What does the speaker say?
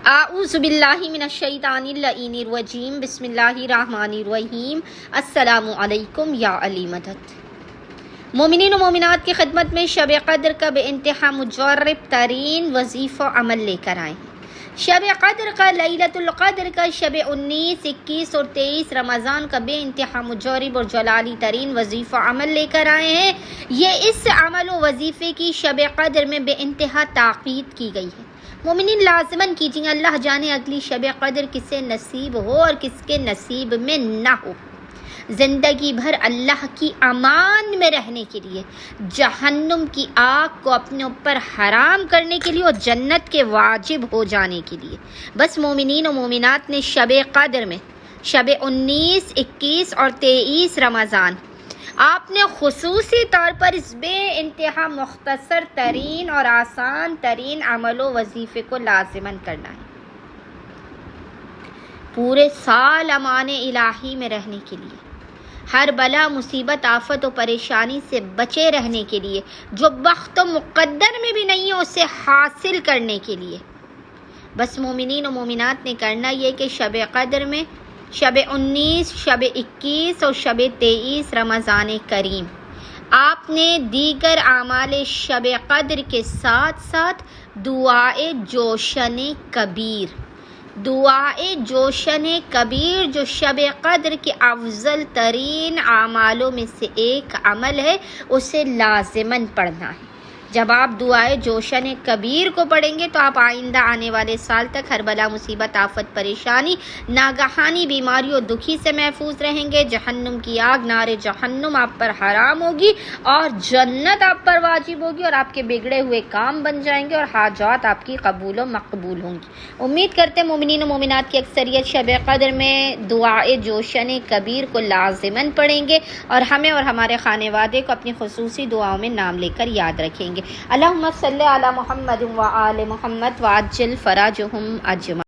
اعوذ باللہ من الشیطان اللعین الرجیم بسم اللہ الرحمن الرحیم السلام علیکم یا علی مدد۔ مومنین و مومنات کی خدمت میں شب قدر کا بے انتہا مجرب ترین وظیفہ عمل لے کر آئے ہیں۔ شب قدر کا، لیلۃ القدر کا، شب 19، 21 اور 23 رمضان کا بے انتہا مجرب اور جلالی ترین وظیفہ عمل لے کر آئے ہیں۔ یہ اس عمل و وظیفے کی شب قدر میں بے انتہا تاکید کی گئی ہے۔ مومنین لازماً کیجئے، اللہ جانے اگلی شب قدر کسے نصیب ہو اور کس کے نصیب میں نہ ہو۔ زندگی بھر اللہ کی امان میں رہنے کے لیے، جہنم کی آگ کو اپنے اوپر حرام کرنے کے لیے اور جنت کے واجب ہو جانے کے لیے بس مومنین و مومنات نے شب قدر میں، شب 19، 21 اور 23 رمضان، آپ نے خصوصی طور پر اس بے انتہا مختصر ترین اور آسان ترین عمل و وظیفے کو لازماً کرنا ہے۔ پورے سال امان الہی میں رہنے کے لیے، ہر بلا، مصیبت، آفت و پریشانی سے بچے رہنے کے لیے، جو بخت و مقدر میں بھی نہیں ہے اسے حاصل کرنے کے لیے بس مومنین و مومنات نے کرنا یہ کہ شب قدر میں، شب 19، شب 21 اور شب 23 رمضان کریم، آپ نے دیگر اعمال شب قدر کے ساتھ ساتھ دعائے جوشن کبیر، دعائے جوشن کبیر جو شب قدر کے افضل ترین اعمالوں میں سے ایک عمل ہے، اسے لازماً پڑھنا ہے۔ جب آپ دعائے جوشن کبیر کو پڑھیں گے تو آپ آئندہ آنے والے سال تک ہر بلا، مصیبت، آفت، پریشانی، ناگہانی بیماری اور دکھی سے محفوظ رہیں گے۔ جہنم کی آگ، نار جہنم آپ پر حرام ہوگی اور جنت آپ پر واجب ہوگی اور آپ کے بگڑے ہوئے کام بن جائیں گے اور حاجات آپ کی قبول و مقبول ہوں گی۔ امید کرتے ہیں مومنین و مومنات کی اکثریت شب قدر میں دعائے جوشن کبیر کو لازماً پڑھیں گے اور ہمیں اور ہمارے خانے وادے کو اپنی خصوصی دعاؤں میں نام لے کر یاد رکھیں گے۔ اللہم صلی علی محمد و آل محمد وعجل فرجہم اجمعین۔